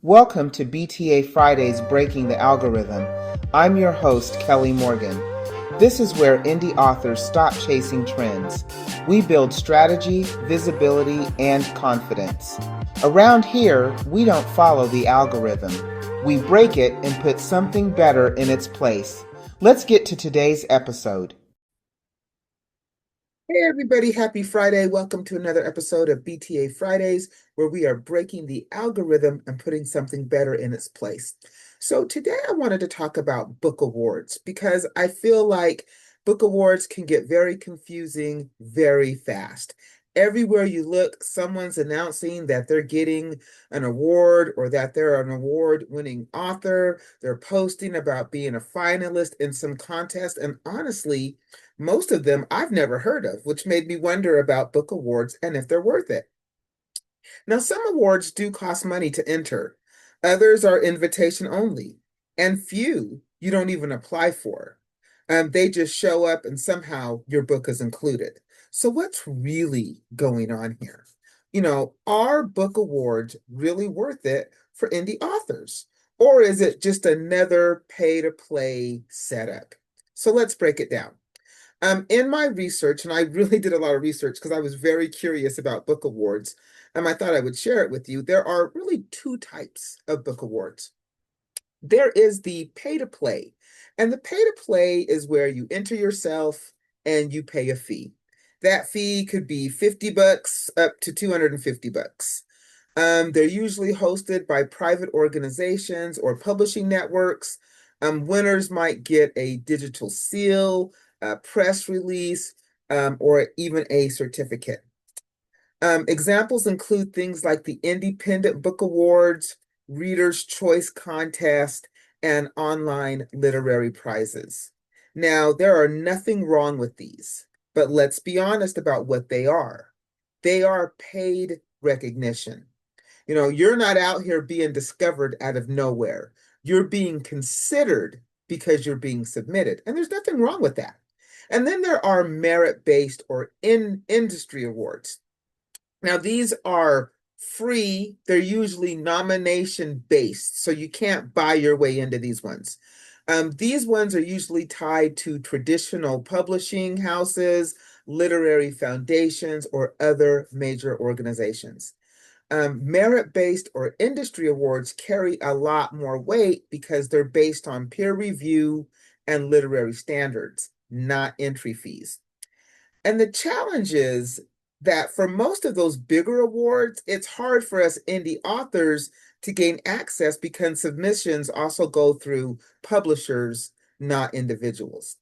Welcome to BTA Fridays Breaking the Algorithm. I'm your host, Kelly Morgan. This is where indie authors stop chasing trends. We build strategy, visibility, and confidence. Around here, we don't follow the algorithm. We break it and put something better in its place. Let's get to today's episode. Hey everybody, happy Friday. Welcome to another episode of BTA Fridays, where we are breaking the algorithm and putting something better in its place. So today I wanted to talk about book awards because I feel like book awards can get very confusing very fast. Everywhere you look, someone's announcing that they're getting an award or that they're an award-winning author. They're posting about being a finalist in some contest, and honestly, most of them I've never heard of, which made me wonder about book awards and if they're worth it. Now, some awards do cost money to enter, others are invitation only, and few you don't even apply for. They just show up and somehow your book is included. So, what's really going on here? Are book awards really worth it for indie authors? Or is it just another pay to play setup? So, let's break it down. In my research, and I really did a lot of research because I was very curious about book awards, I thought I would share it with you. There are really two types of book awards. There is the pay to play, and the pay to play is where you enter yourself and you pay a fee. That fee could be 50 bucks up to 250 bucks. They're usually hosted by private organizations or publishing networks. Winners might get a digital seal, a press release, or even a certificate. Examples include things like the Independent Book Awards, Reader's Choice Contest, and online literary prizes. Now, there are nothing wrong with these, but let's be honest about what they are. They are paid recognition. You're not out here being discovered out of nowhere. You're being considered because you're being submitted. And there's nothing wrong with that. And then there are merit-based or industry awards. Now, these are free. They're usually nomination-based, so you can't buy your way into these ones. These ones are usually tied to traditional publishing houses, literary foundations, or other major organizations. Merit-based or industry awards carry a lot more weight because they're based on peer review and literary standards, not entry fees. And the challenge is that for most of those bigger awards, it's hard for us indie authors to gain access because submissions also go through publishers, not individuals.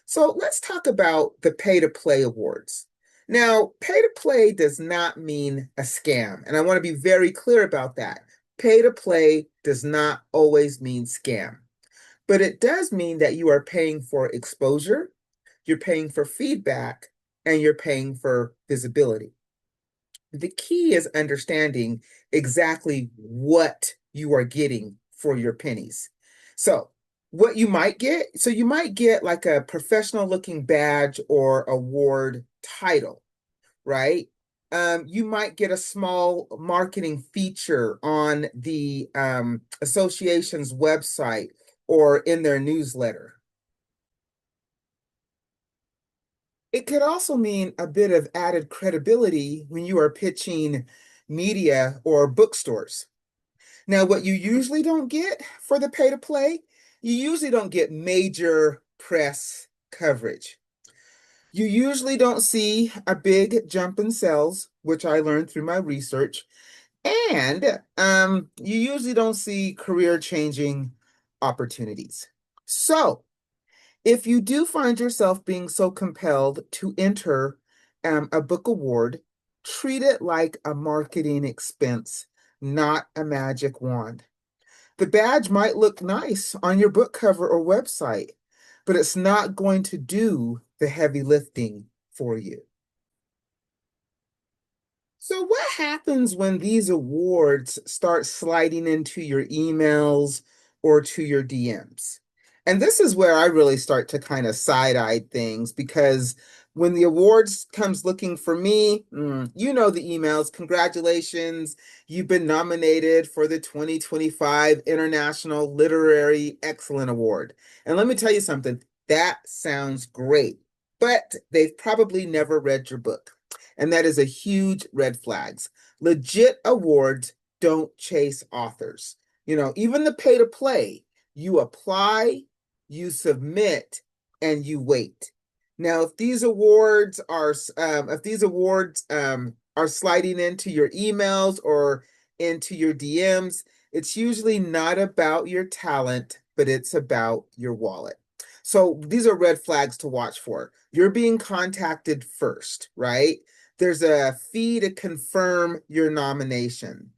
So let's talk about the pay to play awards. Now, pay to play does not mean a scam, and I want to be very clear about that. Pay to play does not always mean scam, but it does mean that you are paying for exposure, you're paying for feedback, and you're paying for visibility. The key is understanding exactly what you are getting for your pennies. So, what you might get, so you might get like a professional looking badge or award title, right? You might get a small marketing feature on the association's website or in their newsletter. It could also mean a bit of added credibility when you are pitching media or bookstores. Now, what you usually don't get for the pay to play, you usually don't get major press coverage. You usually don't see a big jump in sales, which I learned through my research, and you usually don't see career changing opportunities. So, if you do find yourself being so compelled to enter a book award, treat it like a marketing expense, not a magic wand. The badge might look nice on your book cover or website, but it's not going to do the heavy lifting for you. So, what happens when these awards start sliding into your emails or to your DMs? And this is where I really start to kind of side eye things because When the awards comes looking for me, you know the emails. Congratulations, you've been nominated for the 2025 International Literary Excellence Award. And let me tell you something, that sounds great, but they've probably never read your book. And that is a huge red flag. Legit awards don't chase authors. Even the pay to play, you apply, you submit, and you wait. Now, if these awards are sliding into your emails or into your DMs, it's usually not about your talent, but it's about your wallet. So these are red flags to watch for. You're being contacted first, right? There's a fee to confirm your nomination.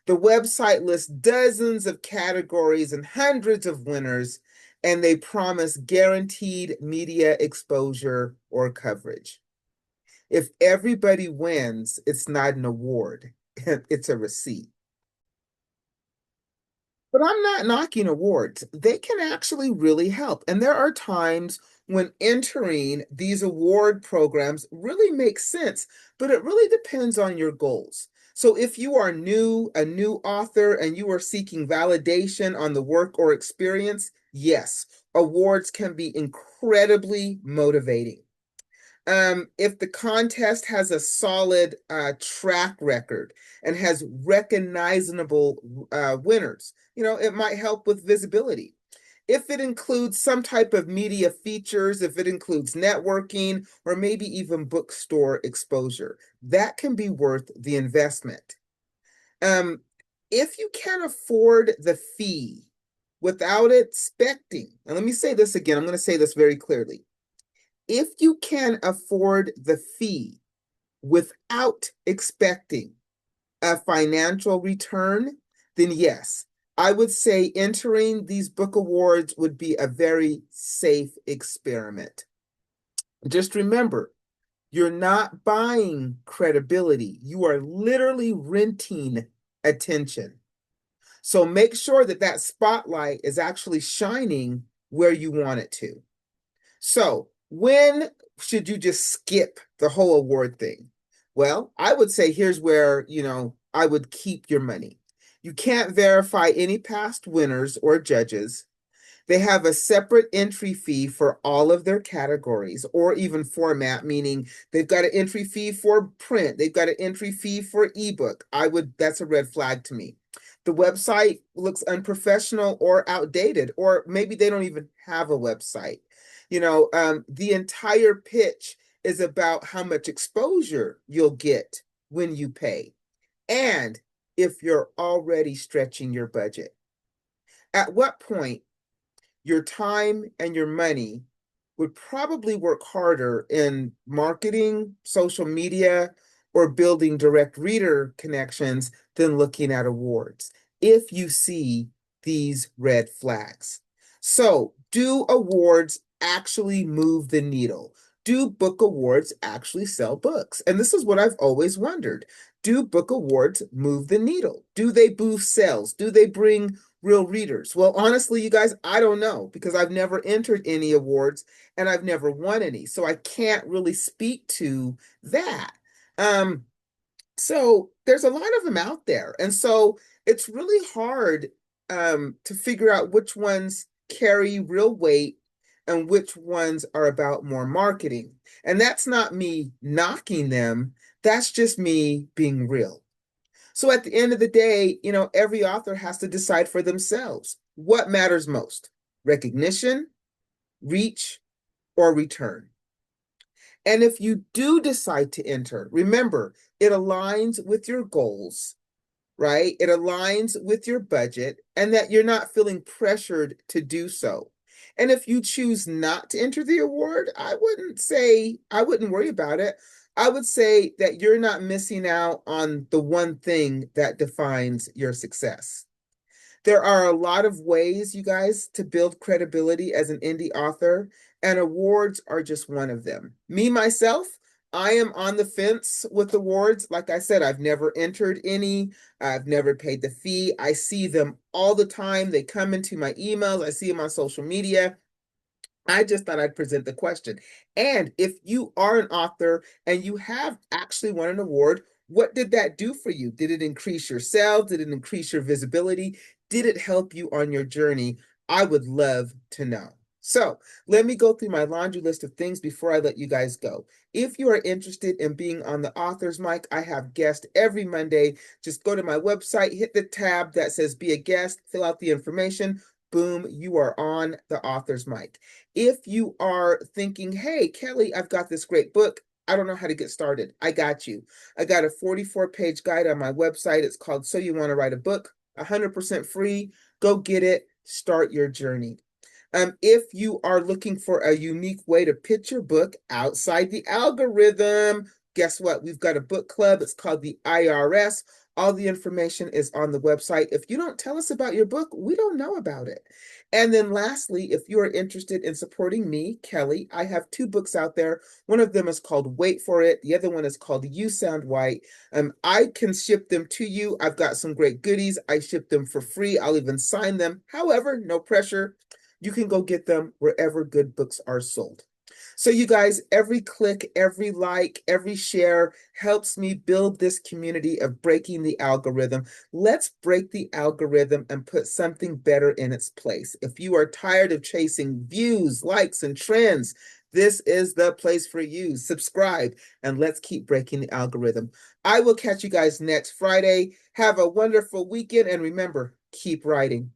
The website lists dozens of categories and hundreds of winners, and they promise guaranteed media exposure or coverage. If everybody wins, it's not an award, it's a receipt. But I'm not knocking awards. They can actually really help. And there are times when entering these award programs really makes sense, but it really depends on your goals. So if you are a new author, and you are seeking validation on the work or experience, yes, awards can be incredibly motivating. If the contest has a solid track record and has recognizable winners, it might help with visibility. If it includes some type of media features, if it includes networking or maybe even bookstore exposure, that can be worth the investment. Um, if you can afford the fee without expecting, and let me say this again, I'm going to say this very clearly. If you can afford the fee without expecting a financial return, then yes, I would say entering these book awards would be a very safe experiment. Just remember, you're not buying credibility. You are literally renting attention. So make sure that that spotlight is actually shining where you want it to. So when should you just skip the whole award thing? Well, I would say here's where, I would keep your money. You can't verify any past winners or judges. They have a separate entry fee for all of their categories or even format, meaning they've got an entry fee for print, they've got an entry fee for ebook. That's a red flag to me. The website looks unprofessional or outdated, or maybe they don't even have a website. The entire pitch is about how much exposure you'll get when you pay, and if you're already stretching your budget. At what point your time and your money would probably work harder in marketing, social media, or building direct reader connections than looking at awards if you see these red flags. So, do awards actually move the needle? Do book awards actually sell books? And this is what I've always wondered. Do book awards move the needle? Do they boost sales? Do they bring real readers? Well, honestly, you guys, I don't know because I've never entered any awards and I've never won any. So I can't really speak to that. Um, so there's a lot of them out there. And so it's really hard to figure out which ones carry real weight and which ones are about more marketing. And that's not me knocking them, that's just me being real. So at the end of the day, every author has to decide for themselves what matters most: recognition, reach, or return. And if you do decide to enter, remember, it aligns with your goals, right? It aligns with your budget and that you're not feeling pressured to do so. And if you choose not to enter the award, I wouldn't worry about it. I would say that you're not missing out on the one thing that defines your success. There are a lot of ways, you guys, to build credibility as an indie author, and awards are just one of them. Me, myself, I am on the fence with awards. Like I said, I've never entered any. I've never paid the fee. I see them all the time. They come into my emails. I see them on social media. I just thought I'd present the question. And if you are an author and you have actually won an award, what did that do for you? Did it increase your sales? Did it increase your visibility? Did it help you on your journey? I would love to know. So let me go through my laundry list of things before I let you guys go. If you are interested in being on the author's mic, I have guests every Monday. Just go to my website, hit the tab that says be a guest, fill out the information. Boom, you are on the author's mic. If you are thinking, hey, Kelly, I've got this great book, I don't know how to get started, I got you. I got a 44-page guide on my website. It's called So You Want to Write a Book, 100% free. Go get it, start your journey. If you are looking for a unique way to pitch your book outside the algorithm, guess what? We've got a book club. It's called the IRS. All the information is on the website. If you don't tell us about your book, we don't know about it. And then lastly, if you are interested in supporting me, Kelly, I have two books out there. One of them is called Wait for It. The other one is called You Sound White. I can ship them to you. I've got some great goodies. I ship them for free. I'll even sign them. However, no pressure. You can go get them wherever good books are sold. So you guys, every click, every like, every share helps me build this community of breaking the algorithm. Let's break the algorithm and put something better in its place. If you are tired of chasing views, likes, and trends, this is the place for you. Subscribe and let's keep breaking the algorithm. I will catch you guys next Friday. Have a wonderful weekend and remember, keep writing.